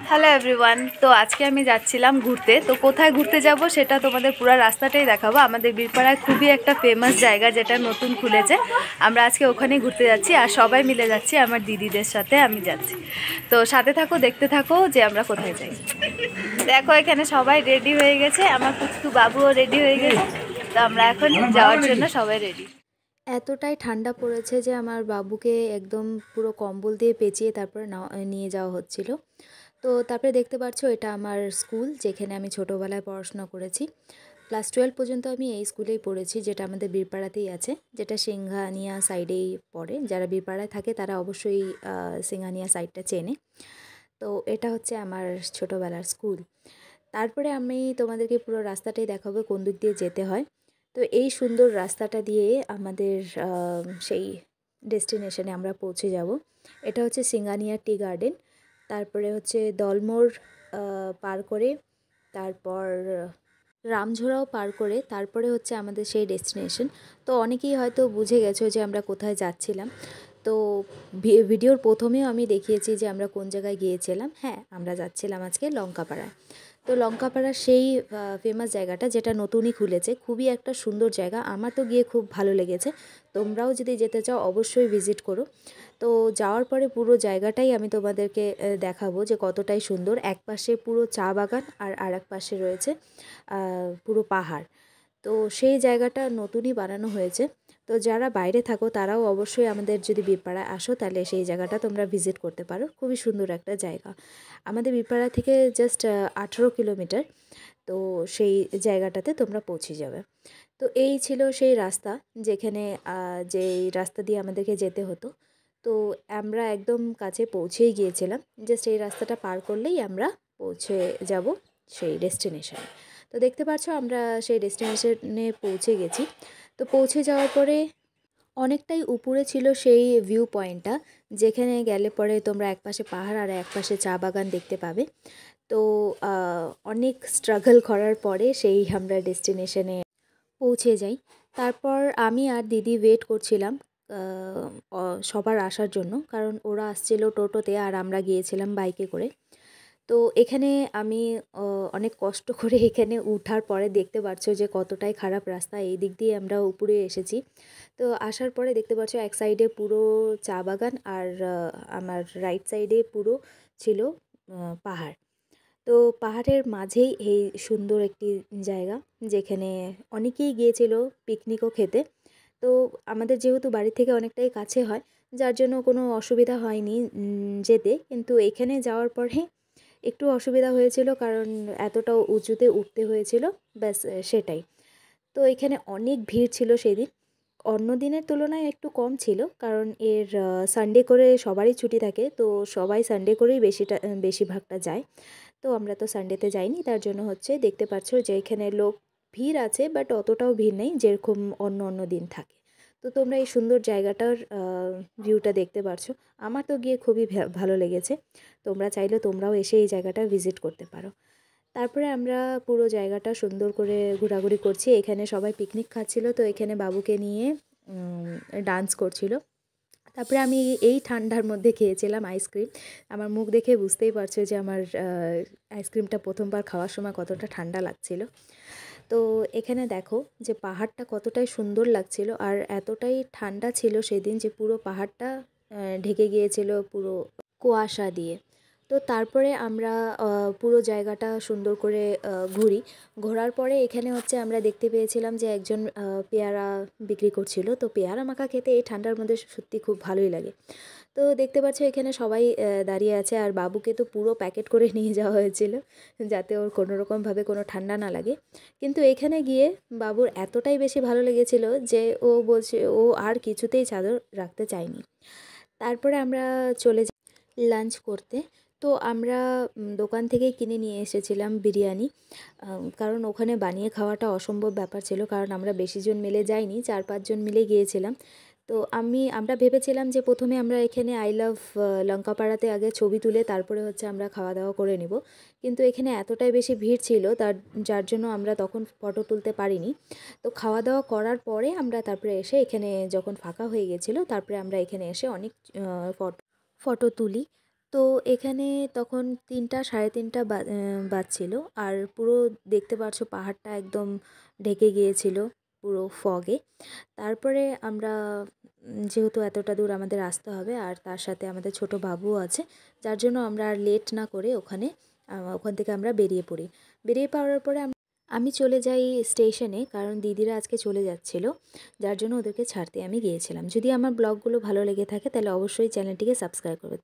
Hello everyone, তো আজকে আমি যাচ্ছিলাম ঘুরতে। তো কোথায় ঘুরতে যাব সেটা তোমাদের পুরো রাস্তাটাই দেখাবো। আমাদের বীরপাড়ায় খুবই একটা ফেমাস জায়গা যেটা নতুন খুলেছে, আমরা আজকে ওখানেই ঘুরতে যাচ্ছি আর সবাই মিলে যাচ্ছি, আমার দিদিদের সাথে আমি যাচ্ছি। তো সাথে থাকো, দেখতে থাকো যে আমরা কোথায় যাই। দেখো এখানে সবাই রেডি হয়ে গেছে, আমার পুচকু বাবুও রেডি হয়ে গেছে। তো আমরা এখন যাওয়ার জন্য সবাই রেডি। এতটাই ঠান্ডা পড়েছে যে আমার বাবুকে একদম পুরো কম্বল দিয়ে পেঁচিয়ে তারপরে নিয়ে যাওয়া হচ্ছিল। তো তারপরে দেখতে পাচ্ছ এটা আমার স্কুল, যেখানে আমি ছোটোবেলায় পড়াশোনা করেছি। ক্লাস 12 পর্যন্ত আমি এই স্কুলেই পড়েছি, যেটা আমাদের বীরপাড়াতেই আছে, যেটা সিংহানিয়া সাইডেই পড়ে। যারা বীরপাড়ায় থাকে তারা অবশ্যই সিংহানিয়া সাইডটা চেনে। তো এটা হচ্ছে আমার ছোটোবেলার স্কুল। তারপরে আমি তোমাদেরকে পুরো রাস্তাটাই দেখাবো কোন দিক দিয়ে যেতে হয়। তো এই সুন্দর রাস্তাটা দিয়ে আমাদের সেই ডেস্টিনেশনে আমরা পৌঁছে যাব। এটা হচ্ছে সিঙ্গানিয়া টি গার্ডেন। তারপরে হচ্ছে দলমোড় পার করে, তারপর রামঝোড়াও পার করে, তারপরে হচ্ছে আমাদের সেই ডেস্টিনেশন। তো অনেকেই হয়তো বুঝে গেছো যে আমরা কোথায় যাচ্ছিলাম। তো ভিডিওর প্রথমেও আমি দেখিয়েছি যে আমরা কোন জায়গায় গিয়েছিলাম। হ্যাঁ, আমরা যাচ্ছিলাম আজকে লঙ্কাপাড়ায়। তো লঙ্কাপাড়ার সেই ফেমাস জায়গাটা যেটা নতুনই খুলেছে, খুবই একটা সুন্দর জায়গা। আমার তো গিয়ে খুব ভালো লেগেছে। তোমরাও যদি যেতে চাও অবশ্যই ভিজিট করো। তো যাওয়ার পরে পুরো জায়গাটাই আমি তোমাদেরকে দেখাবো যে কতটাই সুন্দর। এক পাশে পুরো চা বাগান আর আরেক পাশে রয়েছে পুরো পাহাড়। তো সেই জায়গাটা নতুনই বানানো হয়েছে। তো যারা বাইরে থাকো তারাও অবশ্যই আমাদের যদি বীরপাড়ায় আসো তাহলে সেই জায়গাটা তোমরা ভিজিট করতে পারো। খুবই সুন্দর একটা জায়গা। আমাদের বীরপাড়া থেকে জাস্ট 18 কিলোমিটার। তো সেই জায়গাটাতে তোমরা পৌঁছে যাবে। তো এই ছিল সেই রাস্তা, যেখানে যেই রাস্তা দিয়ে আমাদেরকে যেতে হতো। তো আমরা একদম কাছে পৌঁছেই গিয়েছিলাম। জাস্ট এই রাস্তাটা পার করলেই আমরা পৌঁছে যাব সেই ডেস্টিনেশনে। তো দেখতে পাচ্ছ আমরা সেই ডেস্টিনেশনে পৌঁছে গেছি। তো পৌঁছে যাওয়ার পরে অনেকটাই উপরে ছিল সেই ভিউ পয়েন্টটা, যেখানে গেলে পরে তোমরা একপাশে পাহাড় আর একপাশে চা বাগান দেখতে পাবে। তো অনেক স্ট্রাগল করার পরে সেই আমরা ডেস্টিনেশনে পৌঁছে যাই। তারপর আমি আর দিদি ওয়েট করছিলাম সবার আসার জন্য, কারণ ওরা আসছিল টোটোতে আর আমরা গিয়েছিলাম বাইকে করে। তো এখানে আমি অনেক কষ্ট করে এখানে উঠার পরে দেখতে পাচ্ছ যে কতটাই খারাপ রাস্তা। এই দিক দিয়ে আমরা উপরে এসেছি। তো আসার পরে দেখতে পাচ্ছ এক সাইডে পুরো চা বাগান আর আমার রাইট সাইডে পুরো ছিল পাহাড়। তো পাহাড়ের মাঝেই এই সুন্দর একটি জায়গা, যেখানে অনেকেই গিয়েছিল পিকনিকও খেতে। তো আমাদের যেহেতু বাড়ি থেকে অনেকটাই কাছে হয়, যার জন্য কোনো অসুবিধা হয়নি যেতে। কিন্তু এখানে যাওয়ার পরে একটু অসুবিধা হয়েছিল, কারণ এতটা উঁচুতে উঠতে হয়েছিল। ব্যাস সেটাই। তো এখানে অনেক ভিড় ছিল সেদিন। অন্য দিনের তুলনায় একটু কম ছিল, কারণ এর সানডে করে সবারই ছুটি থাকে। তো সবাই সানডে করেই বেশিরভাগটা যায়। তো আমরা তো সানডেতে যাইনি, তার জন্য হচ্ছে দেখতে পাচ্ছ যে এখানে লোক ভিড় আছে, বাট অতটাও ভিড় নেই যেরকম অন্য অন্য দিন থাকে। তো তোমরা এই সুন্দর জায়গাটার ভিউটা দেখতে পারছো। আমার তো গিয়ে খুবই ভালো লেগেছে। তোমরা চাইলে তোমরাও এসে এই জায়গাটা ভিজিট করতে পারো। তারপরে আমরা পুরো জায়গাটা সুন্দর করে ঘোরাঘুরি করছি। এখানে সবাই পিকনিক খাচ্ছিল, তো এখানে বাবুকে নিয়ে ডান্স করছিল। তারপরে আমি এই ঠান্ডার মধ্যে খেয়েছিলাম আইসক্রিম। আমার মুখ দেখে বুঝতেই পারছো যে আমার আইসক্রিমটা প্রথমবার খাওয়ার সময় কতটা ঠান্ডা লাগছিল। তো এখানে দেখো যে পাহাড়টা কতটাই সুন্দর লাগছিল, আর এতটাই ঠান্ডা ছিল সেদিন যে পুরো পাহাড়টা ঢেকে গিয়েছিল পুরো কুয়াশা দিয়ে। তো তারপরে আমরা পুরো জায়গাটা সুন্দর করে ঘুরি। ঘোরার পরে এখানে হচ্ছে আমরা দেখতে পেয়েছিলাম যে একজন পেয়ারা বিক্রি করছিল। তো পেয়ারা মাখা খেতে এই ঠান্ডার মধ্যে সত্যি খুব ভালোই লাগে। তো দেখতে পাচ্ছ এখানে সবাই দাঁড়িয়ে আছে, আর বাবুকে তো পুরো প্যাকেট করে নিয়ে যাওয়া হয়েছিল যাতে ওর কোনো রকমভাবে কোনো ঠান্ডা না লাগে। কিন্তু এখানে গিয়ে বাবুর এতটাই বেশি ভালো লেগেছিল যে ও বলছে ও আর কিছুতেই চাদর রাখতে চায়নি। তারপরে আমরা চলে যাই লাঞ্চ করতে। তো আমরা দোকান থেকেই কিনে নিয়ে এসেছিলাম বিরিয়ানি, কারণ ওখানে বানিয়ে খাওয়াটা অসম্ভব ব্যাপার ছিল, কারণ আমরা বেশিজন মিলে যাইনি, 4-5 জন মিলে গিয়েছিলাম। তো আমরা ভেবেছিলাম যে প্রথমে আমরা এখানে আই লাভ লঙ্কাপাড়াতে আগে ছবি তুলে তারপরে হচ্ছে আমরা খাওয়া দাওয়া করে নেব। কিন্তু এখানে এতটাই বেশি ভিড় ছিল যার জন্য আমরা তখন ফটো তুলতে পারিনি। তো খাওয়া দাওয়া করার পরে আমরা তারপরে এসে এখানে যখন ফাঁকা হয়ে গেছিলো, তারপরে আমরা এখানে এসে অনেক ফটো তুলি। তো এখানে তখন ৩টা সাড়ে ৩টা বাজছিল, আর পুরো দেখতে পাচ্ছ পাহাড়টা একদম ঢেকে গিয়েছিল পুরো ফগে। তারপরে আমরা যেহেতু এতটা দূর আমাদের আসতে হবে, আর তার সাথে আমাদের ছোট বাবুও আছে, যার জন্য আমরা আর লেট না করে ওখান থেকে আমরা বেরিয়ে পড়ি। বেরিয়ে পড়ার পরে আমি চলে যাই স্টেশনে, কারণ দিদিরা আজকে চলে যাচ্ছিল, যার জন্য ওদেরকে ছাড়তে আমি গিয়েছিলাম। যদি আমার ব্লগগুলো ভালো লেগে থাকে তাহলে অবশ্যই চ্যানেলটিকে সাবস্ক্রাইব করবে।